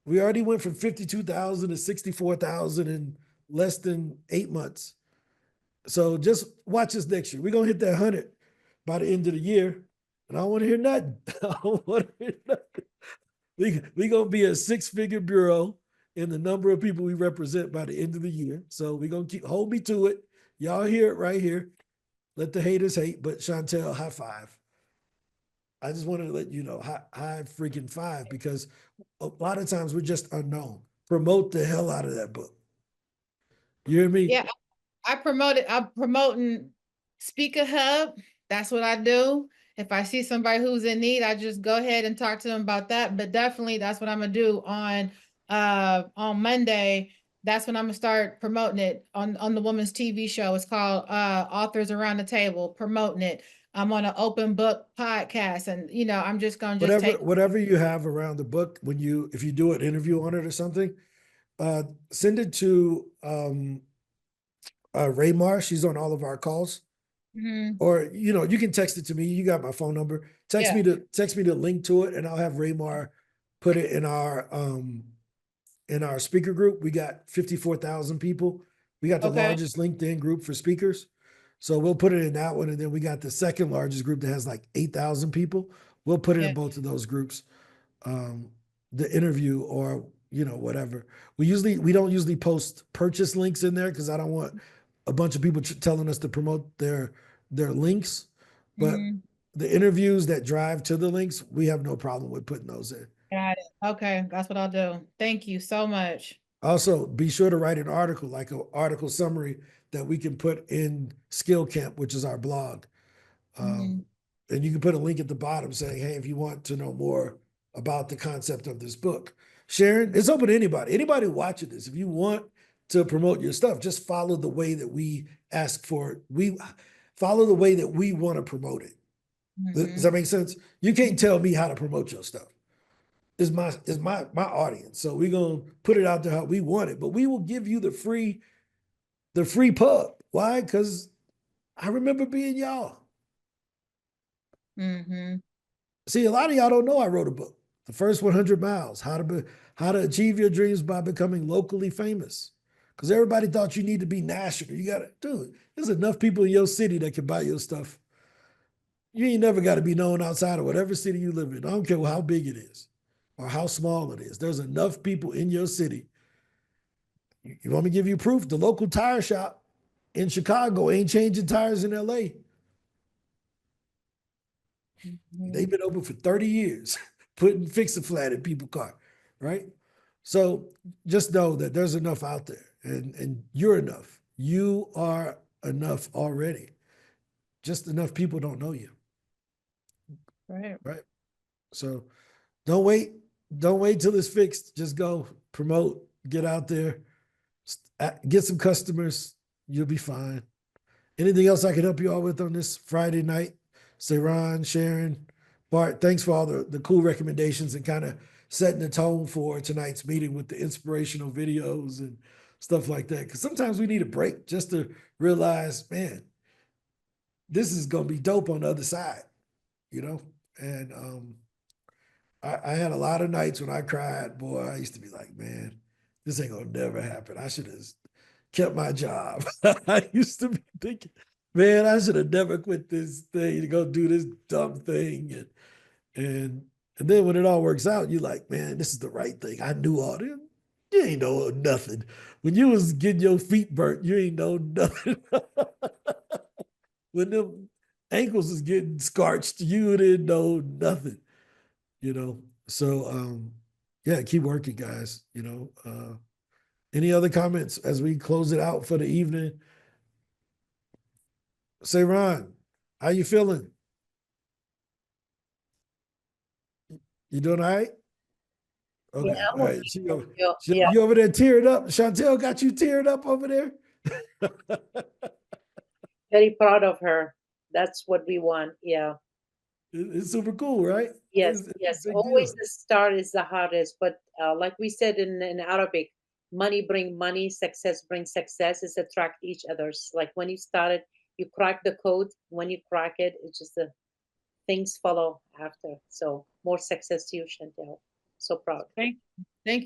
We already went from 52,000 to 64,000 in less than 8 months. So just watch us next year. We're gonna hit that 100 by the end of the year. And I don't want to hear nothing. I don't want to hear nothing. We're gonna be a 6-figure bureau in the number of people we represent by the end of the year. So we're gonna hold me to it. Y'all hear it right here. Let the haters hate, but Chantel, high five. I just wanted to let you know, high freaking five, because a lot of times we're just unknown. Promote the hell out of that book. You hear me? Yeah, I'm promoting SpeakerHub. That's what I do. If I see somebody who's in need, I just go ahead and talk to them about that. But definitely that's what I'm gonna do on Monday. That's when I'm gonna start promoting it on the women's TV show. It's called Authors Around the Table, promoting it. I'm on an open book podcast, and I'm just gonna whatever you have around the book, if you do an interview on it or something, send it to Raymar. She's on all of our calls. Or you can text it to me. You got my phone number. Text me the link to it, and I'll have Raymar put it in our speaker group. We got 54,000 people. We got the largest LinkedIn group for speakers. So we'll put it in that one. And then we got the second largest group that has like 8,000 people. We'll put it in both of those groups. The interview or, whatever. We don't usually post purchase links in there because I don't want a bunch of people telling us to promote their links. But the interviews that drive to the links, we have no problem with putting those in. Got it. Okay, that's what I'll do. Thank you so much. Also, be sure to write an article, like an article summary that we can put in Skill Camp, which is our blog. And you can put a link at the bottom saying, hey, if you want to know more about the concept of this book. Sharon, it's open to anybody. Anybody watching this, if you want to promote your stuff, just follow the way that we ask for it. We follow the way that we want to promote it. Does that make sense? You can't tell me how to promote your stuff. It's my audience. So we're gonna put it out there how we want it, but we will give you the free pub. Why? Because I remember being y'all. See, a lot of y'all don't know I wrote a book, The First 100 Miles, how to achieve your dreams by becoming locally famous. Because everybody thought you need to be national. You got to do it. There's enough people in your city that can buy your stuff. You ain't never got to be known outside of whatever city you live in. I don't care how big it is or how small it is. There's enough people in your city. You want me to give you proof? The local tire shop in Chicago ain't changing tires in LA. They've been open for 30 years, putting fix-a-flat in people's car, right? So just know that there's enough out there, and you're enough. You are enough already. Just enough people don't know you. Right. So don't wait till it's fixed. Just go promote, get out there, get some customers. You'll be fine. Anything else I can help you all with on this Friday night? Say, Ron, Sharon, Bart, thanks for all the cool recommendations and kind of setting the tone for tonight's meeting with the inspirational videos and stuff like that. Because sometimes we need a break just to realize, man, this is going to be dope on the other side, And I had a lot of nights when I cried. Boy, I used to be like, man, this ain't going to never happen. I should have kept my job. I used to be thinking, man, I should have never quit this thing to go do this dumb thing. And then when it all works out, you're like, man, this is the right thing. I knew all this. You ain't know nothing. When you was getting your feet burnt, you ain't know nothing. When them ankles was getting scorched, you didn't know nothing, So, yeah, keep working, guys, Any other comments as we close it out for the evening? Say, Ron, how you feeling? You doing all right? Okay. Yeah, All right. yeah. You over there tearing up? Chantel got you tearing up over there? Very proud of her. That's what we want. Yeah. It's super cool, right? Yes, It's yes. a big Always deal. the start is the hardest, but like we said in Arabic, money bring money, success brings success. It's attract each other's. Like when you started, you crack the code. When you crack it, it's just the things follow after. So more success to you, Chantel. So proud. Thank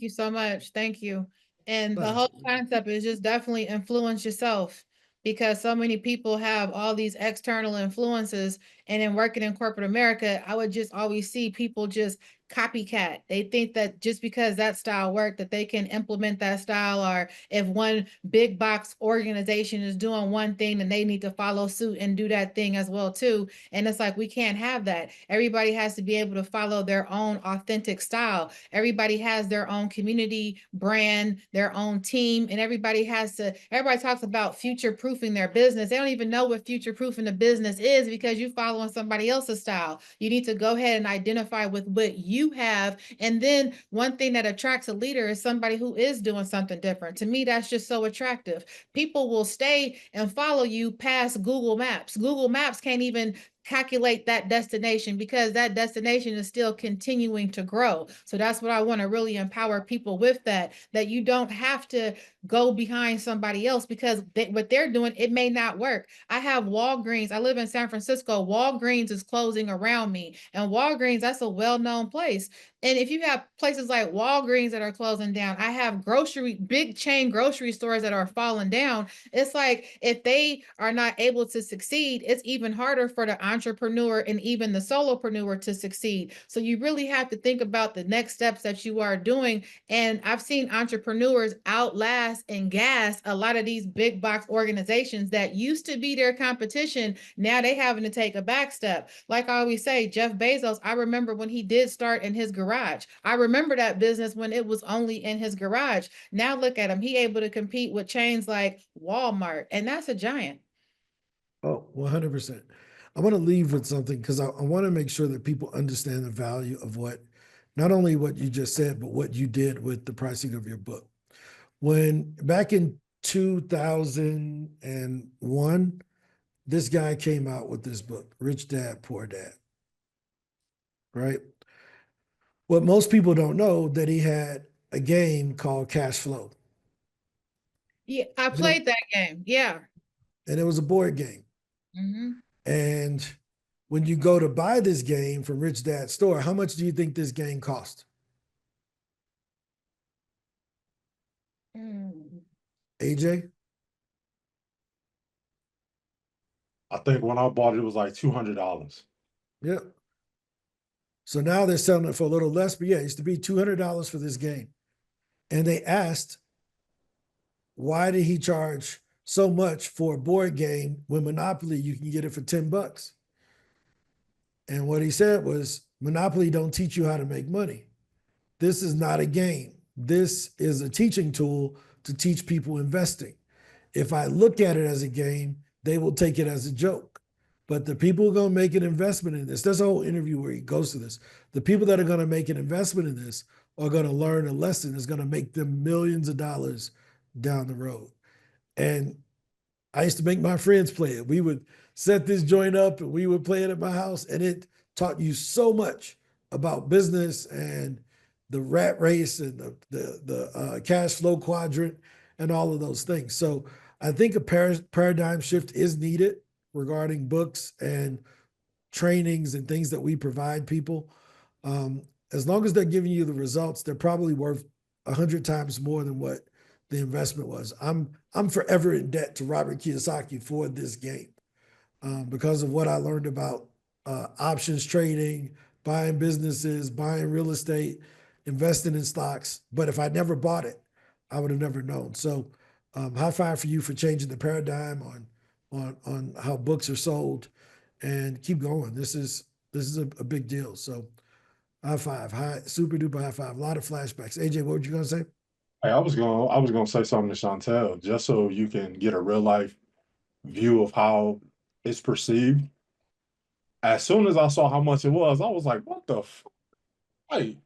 you so much. Thank you. And the Nice. whole concept is just definitely influence yourself, because so many people have all these external influences. And in working in corporate America, I would just always see people just copycat. They think that just because that style worked, that they can implement that style, or if one big box organization is doing one thing, then they need to follow suit and do that thing as well too. And it's like, we can't have that. Everybody has to be able to follow their own authentic style. Everybody has their own community brand, their own team, and everybody talks about future proofing their business. They don't even know what future proofing the business is, because you're following somebody else's style. You need to go ahead and identify with what you have. And then one thing that attracts a leader is somebody who is doing something different. To me, that's just so attractive. People will stay and follow you past Google Maps. Google Maps can't even calculate that destination, because that destination is still continuing to grow. So that's what I want to really empower people with, that you don't have to go behind somebody else, because what they're doing, it may not work. I have Walgreens. I live in San Francisco. Walgreens is closing around me, and Walgreens, that's a well-known place. And if you have places like Walgreens that are closing down, I have big chain grocery stores that are falling down. It's like, if they are not able to succeed, it's even harder for the entrepreneur and even the solopreneur to succeed. So you really have to think about the next steps that you are doing. And I've seen entrepreneurs outlast and gas a lot of these big box organizations that used to be their competition. Now they having to take a back step. Like I always say, Jeff Bezos, I remember when he did start in his garage. I remember that business when it was only in his garage. Now look at him. He able to compete with chains like Walmart, and that's a giant. Oh, 100%. I want to leave with something, because I want to make sure that people understand the value of not only what you just said, but what you did with the pricing of your book. When back in 2001, this guy came out with this book, Rich Dad, Poor Dad, right? What most people don't know, that he had a game called Cash Flow. Yeah, I played that game. Yeah. And it was a board game. Mm-hmm. And when you go to buy this game from Rich Dad's store, how much do you think this game cost? AJ? I think when I bought it, it was like $200. Yeah. So now they're selling it for a little less, but yeah, it used to be $200 for this game. And they asked, why did he charge so much for a board game when Monopoly, you can get it for $10? And what he said was, Monopoly don't teach you how to make money. This is not a game. This is a teaching tool to teach people investing. If I look at it as a game, they will take it as a joke. But the people who are going to make an investment in this, there's a whole interview where he goes to this. The people that are going to make an investment in this are going to learn a lesson that's going to make them millions of dollars down the road. And I used to make my friends play it. We would set this joint up and we would play it at my house, and it taught you so much about business and the rat race and the cash flow quadrant and all of those things. So I think a paradigm shift is needed regarding books and trainings and things that we provide people. As long as they're giving you the results, they're probably worth 100 times more than what the investment was. I'm forever in debt to Robert Kiyosaki for this game, because of what I learned about options trading, buying businesses, buying real estate, investing in stocks. But if I never bought it, I would have never known. So high five for you for changing the paradigm on how books are sold, and keep going. This is a big deal. So high five, super duper high five. A lot of flashbacks. AJ, what were you gonna say? Hey, I was gonna say something to Chantel, just so you can get a real life view of how it's perceived. As soon as I saw how much it was, I was like, what the Right.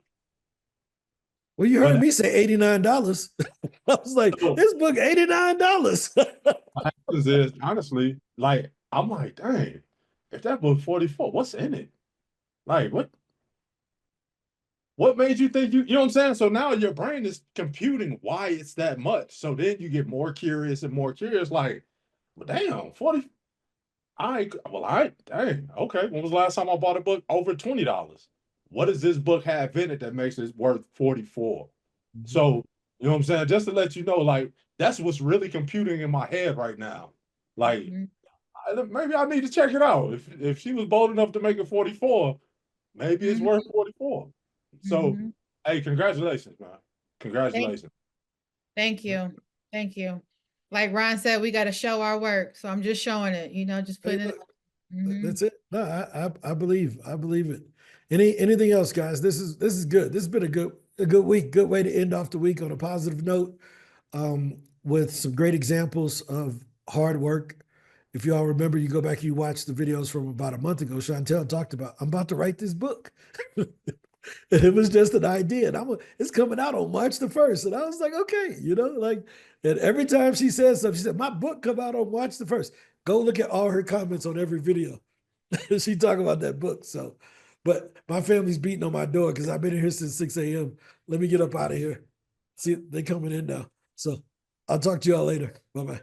Well, you heard But me say $89. I was like, So- this book, $89. is honestly, like, I'm like, dang, if that book 44, what's in it? Like, what made you think you know what I'm saying? So now your brain is computing why it's that much. So then you get more curious and more curious, like, well, damn, 40. Dang, okay. When was the last time I bought a book over $20? What does this book have in it that makes it worth 44? So, you know what I'm saying? Just to let you know, like, that's what's really computing in my head right now. Like, maybe I need to check it out. If she was bold enough to make it 44, maybe it's worth 44. So, hey, congratulations, man. Congratulations. Thank you. Thank you. Like Ron said, we got to show our work. So I'm just showing it, just putting it. That's it. No, I believe it. Anything else, guys? This is good. This has been a good week. Good way to end off the week on a positive note, with some great examples of hard work. If you all remember, you go back and you watch the videos from about a month ago. Chantel talked about, I'm about to write this book. It was just an idea, and it's coming out on March the 1st. And I was like, okay, and every time she says something, she said, my book come out on March the 1st. Go look at all her comments on every video. She talk about that book. So, but my family's beating on my door because I've been in here since 6 a.m. Let me get up out of here. See, they coming in now. So I'll talk to y'all later. Bye-bye.